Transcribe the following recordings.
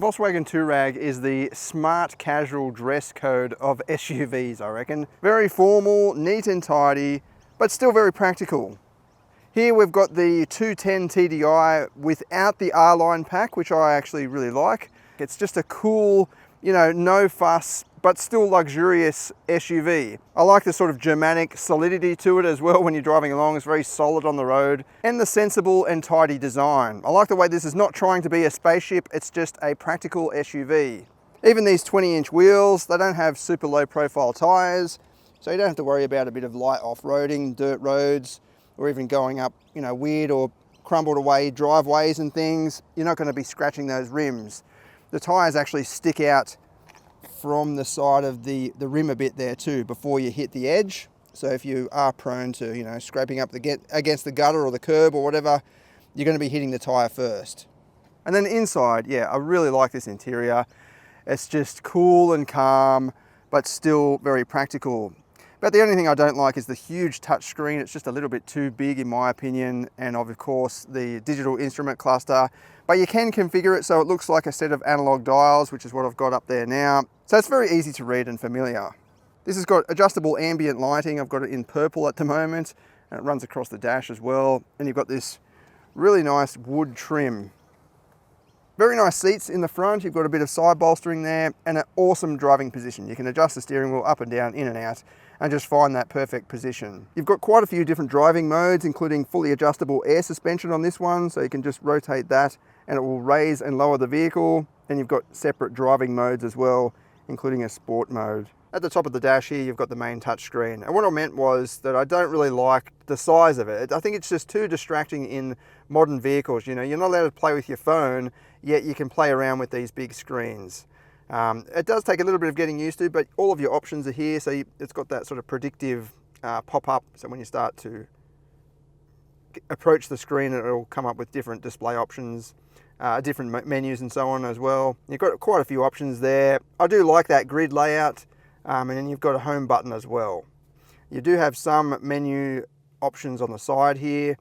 Volkswagen Touareg is the smart casual dress code of SUVs, I reckon. Very formal, neat and tidy, but still very practical. Here we've got the 210 TDI without the R-Line pack, which I actually really like. It's just a cool, you know, no fuss, but still luxurious SUV. I like the sort of Germanic solidity to it as well when you're driving along. It's very solid on the road. And the sensible and tidy design. I like the way this is not trying to be a spaceship, it's just a practical SUV. Even these 20-inch wheels, they don't have super low profile tires, so you don't have to worry about a bit of light off-roading, dirt roads, or even going up, you know, weird or crumbled away driveways and things. You're not going to be scratching those rims. The tires actually stick out from the side of the rim a bit there too before you hit the edge. So if you are prone to, you know, scraping up against the gutter or the curb or whatever, you're going to be hitting the tire first. And then inside, yeah, I really like this interior. It's just cool and calm, but still very practical. But the only thing I don't like is the huge touchscreen. It's just a little bit too big in my opinion, and of course the digital instrument cluster. But you can configure it so it looks like a set of analog dials, which is what I've got up there now. So it's very easy to read and familiar. This has got adjustable ambient lighting. I've got it in purple at the moment, and it runs across the dash as well. And you've got this really nice wood trim. Very nice seats in the front. You've got a bit of side bolstering there and an awesome driving position. You can adjust the steering wheel up and down, in and out, and just find that perfect position. You've got quite a few different driving modes, including fully adjustable air suspension on this one, so you can just rotate that and it will raise and lower the vehicle. And you've got separate driving modes as well, including a sport mode. At the top of the dash here, you've got the main touchscreen. And what I meant was that I don't really like the size of it. I think it's just too distracting in modern vehicles. You know, you're not allowed to play with your phone, yet you can play around with these big screens. It does take a little bit of getting used to, but all of your options are here. So it's got that sort of predictive pop-up. So when you start to approach the screen, it'll come up with different display options, different menus and so on as well. You've got quite a few options there. I do like that grid layout. And then you've got a home button as well. You do have some menu options on the side here.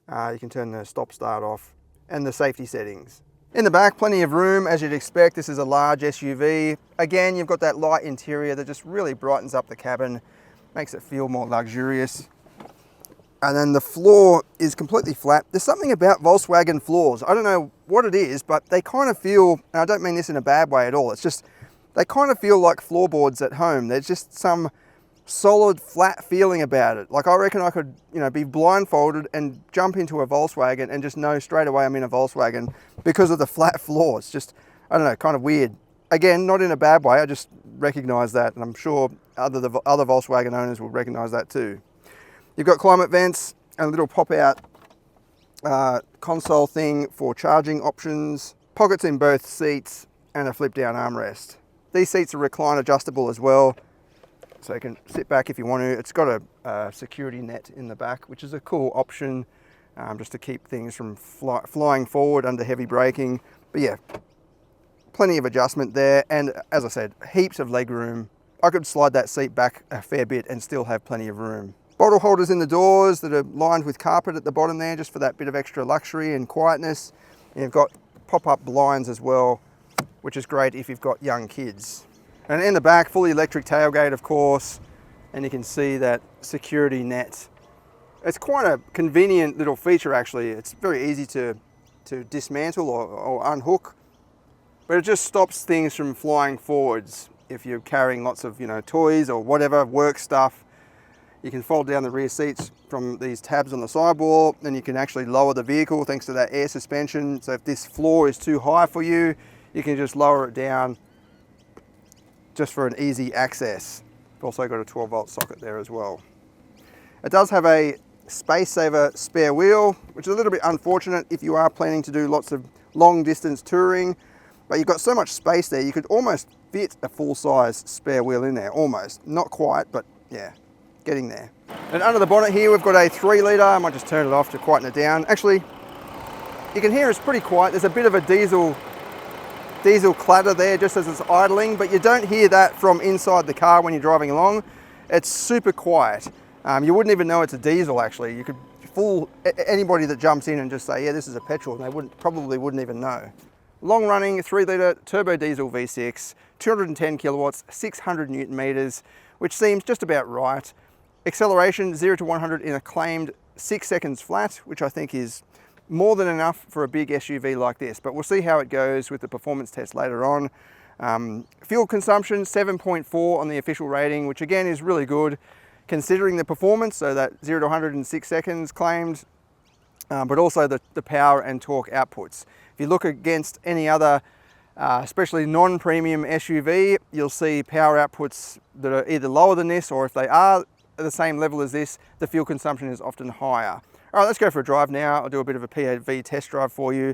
You can turn the stop start off and the safety settings. In the back, plenty of room as you'd expect. This is a large SUV. Again, you've got that light interior that just really brightens up the cabin, makes it feel more luxurious. And then the floor is completely flat. There's something about Volkswagen floors. I don't know what it is, but they kind of feel, and I don't mean this in a bad way at all, it's just, they kind of feel like floorboards at home. There's just some solid, flat feeling about it. Like I reckon I could, you know, be blindfolded and jump into a Volkswagen and just know straight away I'm in a Volkswagen because of the flat floor. It's just, I don't know, kind of weird. Again, not in a bad way. I just recognize that, and I'm sure other Volkswagen owners will recognize that too. You've got climate vents and a little pop-out console thing for charging options, pockets in both seats, and a flip-down armrest. These seats are recline adjustable as well, so you can sit back if you want to. It's got a security net in the back, which is a cool option, just to keep things from flying forward under heavy braking. But yeah, plenty of adjustment there, and as I said, heaps of leg room. I could slide that seat back a fair bit and still have plenty of room. Bottle holders in the doors that are lined with carpet at the bottom there, just for that bit of extra luxury and quietness. And you've got pop-up blinds as well, which is great if you've got young kids. And in the back, fully electric tailgate, of course, and you can see that security net. It's quite a convenient little feature, actually. It's very easy to dismantle or unhook, but it just stops things from flying forwards. If you're carrying lots of, you know, toys or whatever, work stuff, you can fold down the rear seats from these tabs on the sidewall, and you can actually lower the vehicle thanks to that air suspension. So if this floor is too high for you, you can just lower it down just for an easy access. You've also got a 12-volt socket there as well. It does have a space saver spare wheel, which is a little bit unfortunate if you are planning to do lots of long distance touring, but you've got so much space there, you could almost fit a full-size spare wheel in there, almost. Not quite, but yeah, getting there. And under the bonnet here, we've got a 3-litre. I might just turn it off to quieten it down. Actually, you can hear it's pretty quiet. There's a bit of a diesel clatter there just as it's idling, but you don't hear that from inside the car when you're driving along. It's super quiet. You wouldn't even know it's a diesel, actually. You could fool anybody that jumps in and just say, yeah, this is a petrol, and they probably wouldn't even know. Long running 3-litre turbo diesel V6, 210 kilowatts, 600 Newton meters, which seems just about right. Acceleration 0 to 100 in a claimed 6 seconds flat, which I think is more than enough for a big SUV like this, but we'll see how it goes with the performance test later on. Fuel consumption 7.4 on the official rating, which again is really good considering the performance, so that 0 to 100 in 6 seconds claimed, but also the power and torque outputs. If you look against any other, especially non-premium SUV, you'll see power outputs that are either lower than this, or if they are at the same level as this, the fuel consumption is often higher. All right, let's go for a drive now. I'll do a bit of a POV test drive for you.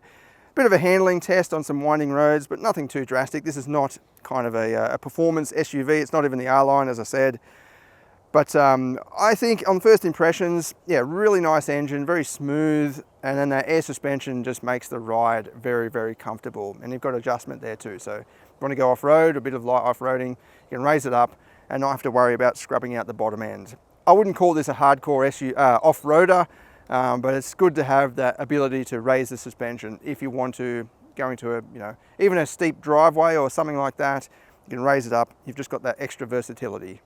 Bit of a handling test on some winding roads, but nothing too drastic. This is not kind of a performance SUV. It's not even the R-Line, as I said. But I think on first impressions, yeah, really nice engine, very smooth, and then that air suspension just makes the ride very, very comfortable. And you've got adjustment there too. So if you want to go off-road, a bit of light off-roading, you can raise it up and not have to worry about scrubbing out the bottom end. I wouldn't call this a hardcore off-roader, but it's good to have that ability to raise the suspension if you want to go into a, even a steep driveway or something like that. You can raise it up. You've just got that extra versatility.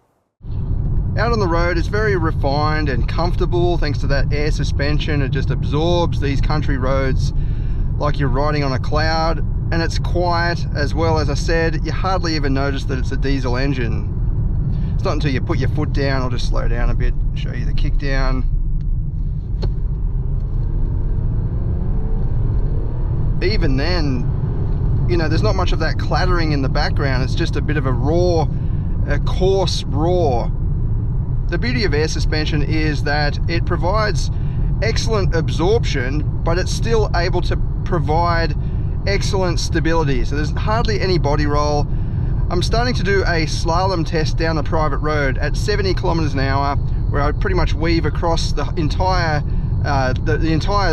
Out on the road, it's very refined and comfortable thanks to that air suspension. It just absorbs these country roads like you're riding on a cloud, and it's quiet as well. As I said, you hardly even notice that it's a diesel engine. It's not until you put your foot down. I'll just slow down a bit, show you the kick down. Even then, there's not much of that clattering in the background. It's just a bit of a coarse roar. The beauty of air suspension is that it provides excellent absorption, but it's still able to provide excellent stability. So there's hardly any body roll. I'm starting to do a slalom test down the private road at 70 kilometers an hour, where I pretty much weave across the entire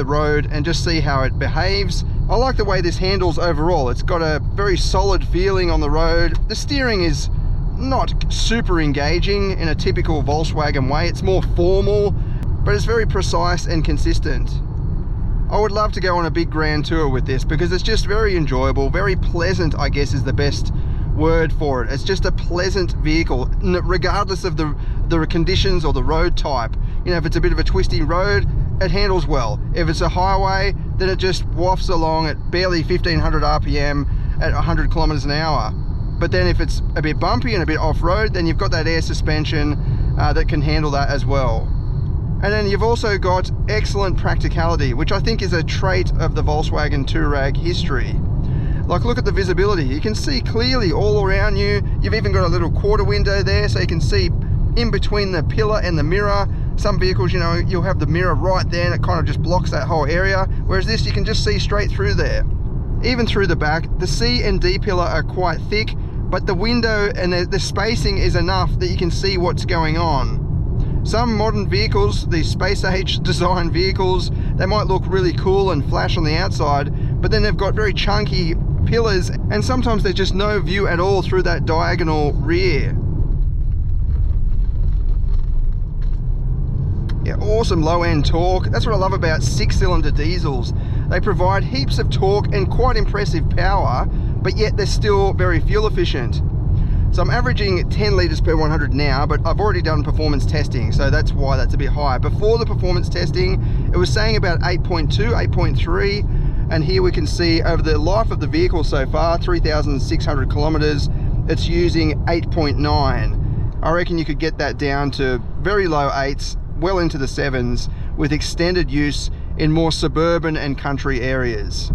road and just see how it behaves. I like the way this handles overall. It's got a very solid feeling on the road. The steering is not super engaging in a typical Volkswagen way. It's more formal, but it's very precise and consistent. I would love to go on a big grand tour with this because it's just very enjoyable, very pleasant, I guess is the best word for it. It's just a pleasant vehicle, regardless of the conditions or the road type. If it's a bit of a twisty road, it handles well. If it's a highway, then it just wafts along at barely 1500 RPM at 100 kilometers an hour. But then if it's a bit bumpy and a bit off-road, then you've got that air suspension that can handle that as well. And then you've also got excellent practicality, which I think is a trait of the Volkswagen Touareg history. Like, look at the visibility. You can see clearly all around you. You've even got a little quarter window there, so you can see in between the pillar and the mirror. Some vehicles, you'll have the mirror right there and it kind of just blocks that whole area. Whereas this, you can just see straight through there. Even through the back, the C and D pillar are quite thick, but the window and the spacing is enough that you can see what's going on. Some modern vehicles, these space age design vehicles, they might look really cool and flash on the outside, but then they've got very chunky pillars and sometimes there's just no view at all through that diagonal rear. Yeah, awesome low-end torque. That's what I love about 6-cylinder diesels. They provide heaps of torque and quite impressive power, but yet they're still very fuel efficient. So I'm averaging 10 litres per 100 now, but I've already done performance testing, so that's why that's a bit high. Before the performance testing, it was saying about 8.2, 8.3, and here we can see over the life of the vehicle so far, 3,600 kilometers, it's using 8.9. I reckon you could get that down to very low 8s, well into the 7s, with extended use in more suburban and country areas.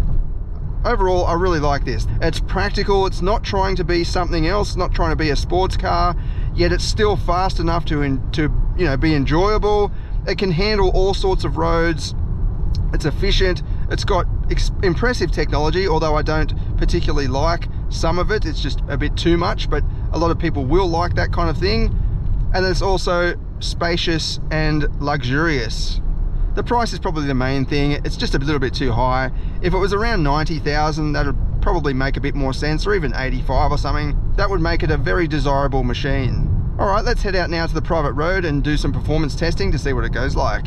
Overall, I really like this. It's practical, it's not trying to be something else, not trying to be a sports car, yet it's still fast enough to be enjoyable. It can handle all sorts of roads. It's efficient. It's got impressive technology, although I don't particularly like some of it. It's just a bit too much, but a lot of people will like that kind of thing. And it's also spacious and luxurious. The price is probably the main thing. It's just a little bit too high. If it was around 90,000, that would probably make a bit more sense, or even 85 or something. That would make it a very desirable machine. All right, let's head out now to the private road and do some performance testing to see what it goes like.